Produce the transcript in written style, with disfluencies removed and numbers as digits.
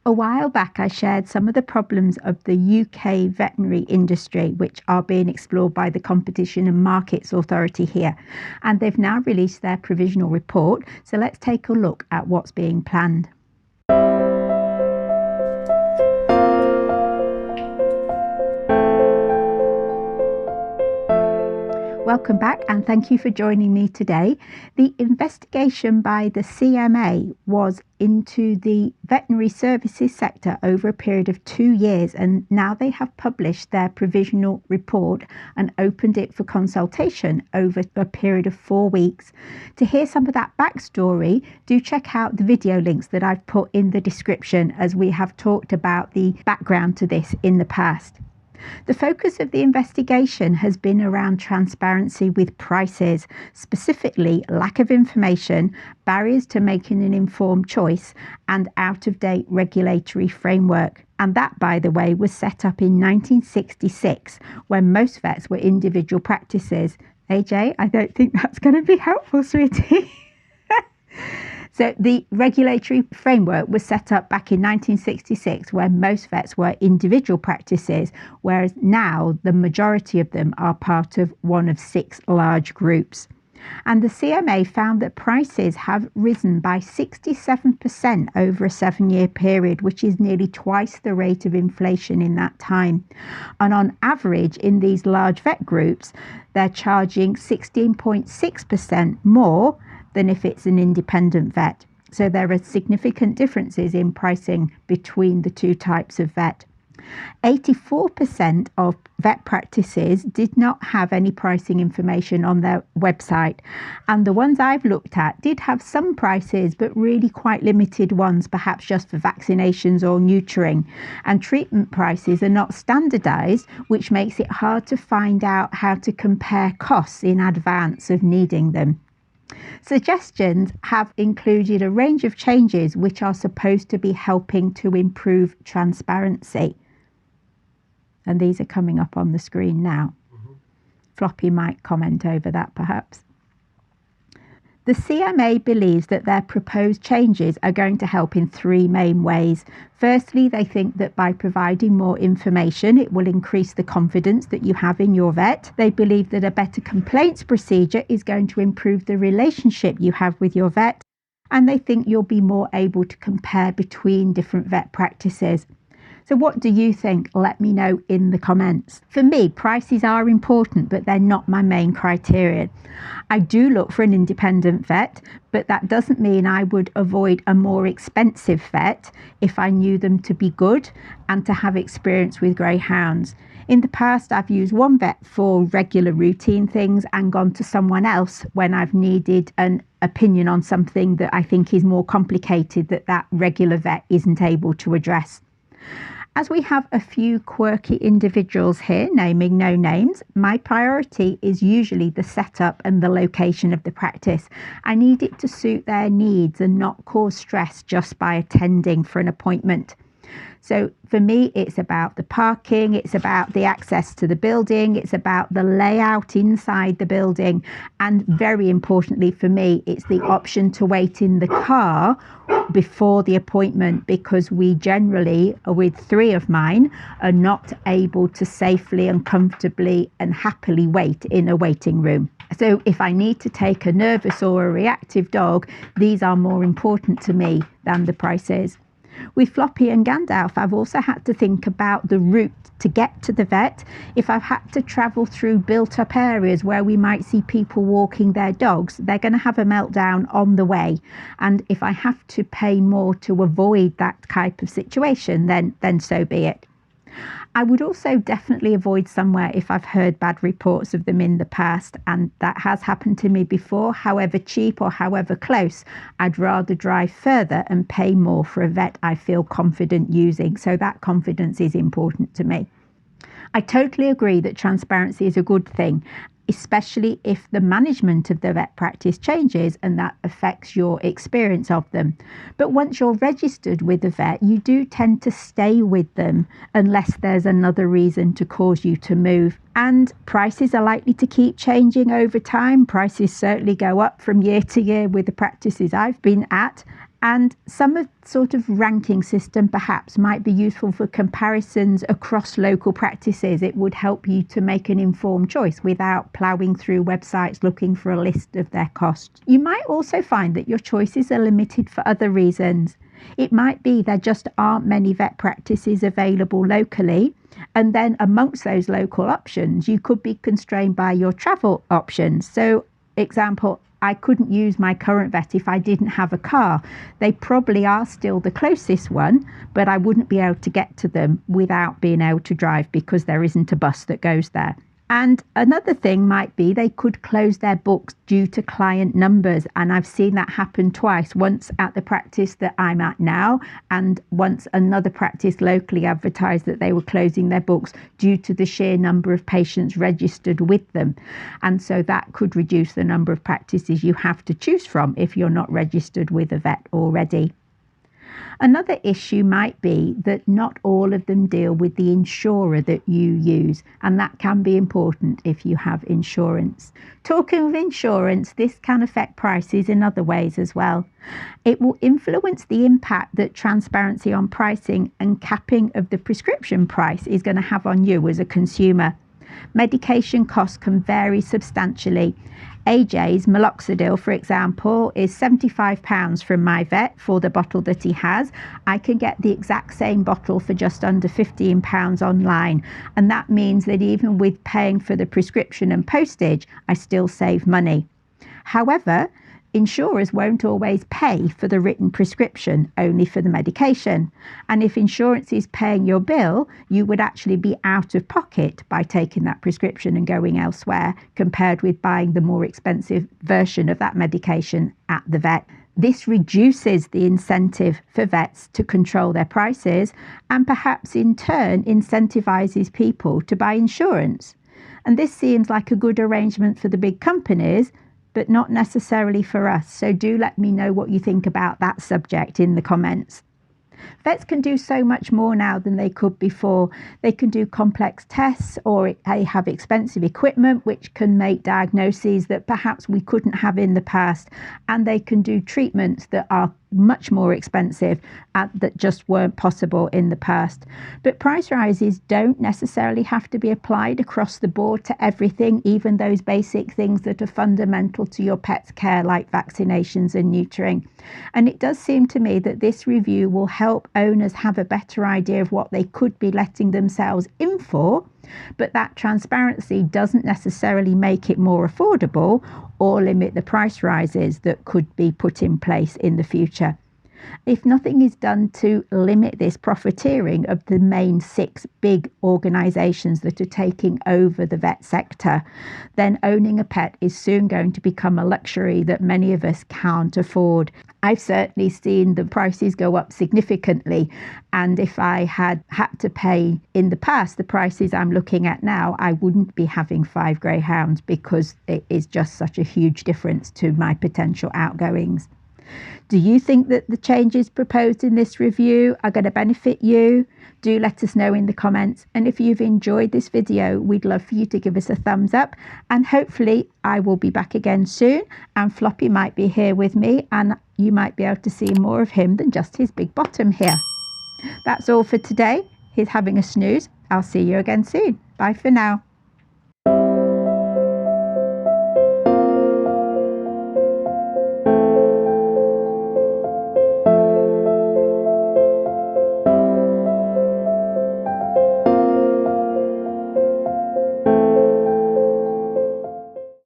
A while back, I shared some of the problems of the UK veterinary industry, which are being explored by the Competition and Markets Authority here. And they've now released their provisional report. So let's take a look at what's being planned. Welcome back and thank you for joining me today. The investigation by the CMA was into the veterinary services sector over a period of 2 years, and now they have published their provisional report and opened it for consultation over a period of 4 weeks. To hear some of that backstory, do check out the video links that I've put in the description, as we have talked about the background to this in the past. The focus of the investigation has been around transparency with prices, specifically lack of information, barriers to making an informed choice, and out-of-date regulatory framework. And that, by the way, was set up in 1966, when most vets were individual practices. AJ, I don't think that's going to be helpful, sweetie. So the regulatory framework was set up back in 1966, where most vets were individual practices, whereas now the majority of them are part of one of 6 large groups. And the CMA found that prices have risen by 67% over a 7-year period, which is nearly twice the rate of inflation in that time. And on average, in these large vet groups, they're charging 16.6% more than if it's an independent vet. So there are significant differences in pricing between the two types of vet. 84% of vet practices did not have any pricing information on their website, and the ones I've looked at did have some prices, but really quite limited ones, perhaps just for vaccinations or neutering. And treatment prices are not standardized, which makes it hard to find out how to compare costs in advance of needing them. Suggestions have included a range of changes which are supposed to be helping to improve transparency. And these are coming up on the screen now. Floppy might comment over that perhaps. The CMA believes that their proposed changes are going to help in 3 main ways. Firstly, they think that by providing more information, it will increase the confidence that you have in your vet. They believe that a better complaints procedure is going to improve the relationship you have with your vet. And they think you'll be more able to compare between different vet practices. So what do you think? Let me know in the comments. For me, prices are important, but they're not my main criterion. I do look for an independent vet, but that doesn't mean I would avoid a more expensive vet if I knew them to be good and to have experience with greyhounds. In the past, I've used one vet for regular routine things and gone to someone else when I've needed an opinion on something that I think is more complicated that regular vet isn't able to address. As we have a few quirky individuals here, naming no names, my priority is usually the setup and the location of the practice. I need it to suit their needs and not cause stress just by attending for an appointment. So for me, it's about the parking, it's about the access to the building, it's about the layout inside the building, and very importantly for me, it's the option to wait in the car before the appointment, because we generally, with 3 of mine, are not able to safely and comfortably and happily wait in a waiting room. So if I need to take a nervous or a reactive dog, these are more important to me than the prices. With Floppy and Gandalf, I've also had to think about the route to get to the vet. If I've had to travel through built-up areas where we might see people walking their dogs, they're going to have a meltdown on the way. And if I have to pay more to avoid that type of situation, then so be it. I would also definitely avoid somewhere if I've heard bad reports of them in the past, and that has happened to me before. However cheap or however close, I'd rather drive further and pay more for a vet I feel confident using. So that confidence is important to me. I totally agree that transparency is a good thing, especially if the management of the vet practice changes and that affects your experience of them. But once you're registered with a vet, you do tend to stay with them unless there's another reason to cause you to move. And prices are likely to keep changing over time. Prices certainly go up from year to year with the practices I've been at. And some of sort of ranking system perhaps might be useful for comparisons across local practices. It would help you to make an informed choice without ploughing through websites looking for a list of their costs. You might also find that your choices are limited for other reasons. It might be there just aren't many vet practices available locally, and then amongst those local options you could be constrained by your travel options. So, example, I couldn't use my current vet if I didn't have a car. They probably are still the closest one, but I wouldn't be able to get to them without being able to drive because there isn't a bus that goes there. And another thing might be they could close their books due to client numbers. And I've seen that happen twice, once at the practice that I'm at now, and once another practice locally advertised that they were closing their books due to the sheer number of patients registered with them. And so that could reduce the number of practices you have to choose from if you're not registered with a vet already. Another issue might be that not all of them deal with the insurer that you use, and that can be important if you have insurance. Talking of insurance, this can affect prices in other ways as well. It will influence the impact that transparency on pricing and capping of the prescription price is going to have on you as a consumer. Medication costs can vary substantially. AJ's minoxidil, for example, is £75 from my vet for the bottle that he has. I can get the exact same bottle for just under £15 online. And that means that even with paying for the prescription and postage, I still save money. However, insurers won't always pay for the written prescription, only for the medication. And if insurance is paying your bill, you would actually be out of pocket by taking that prescription and going elsewhere, compared with buying the more expensive version of that medication at the vet. This reduces the incentive for vets to control their prices and perhaps in turn incentivizes people to buy insurance. And this seems like a good arrangement for the big companies, but not necessarily for us. So do let me know what you think about that subject in the comments. Vets can do so much more now than they could before. They can do complex tests, or they have expensive equipment which can make diagnoses that perhaps we couldn't have in the past, and they can do treatments that are much more expensive that just weren't possible in the past. But price rises don't necessarily have to be applied across the board to everything, even those basic things that are fundamental to your pet's care like vaccinations and neutering. And it does seem to me that this review will help owners have a better idea of what they could be letting themselves in for, but that transparency doesn't necessarily make it more affordable or limit the price rises that could be put in place in the future. If nothing is done to limit this profiteering of the main 6 big organisations that are taking over the vet sector, then owning a pet is soon going to become a luxury that many of us can't afford. I've certainly seen the prices go up significantly, and if I had to pay in the past the prices I'm looking at now, I wouldn't be having 5 greyhounds because it is just such a huge difference to my potential outgoings. Do you think that the changes proposed in this review are going to benefit you? Do let us know in the comments. And if you've enjoyed this video, we'd love for you to give us a thumbs up. And hopefully I will be back again soon. And Floppy might be here with me, and you might be able to see more of him than just his big bottom here. That's all for today. He's having a snooze. I'll see you again soon. Bye for now.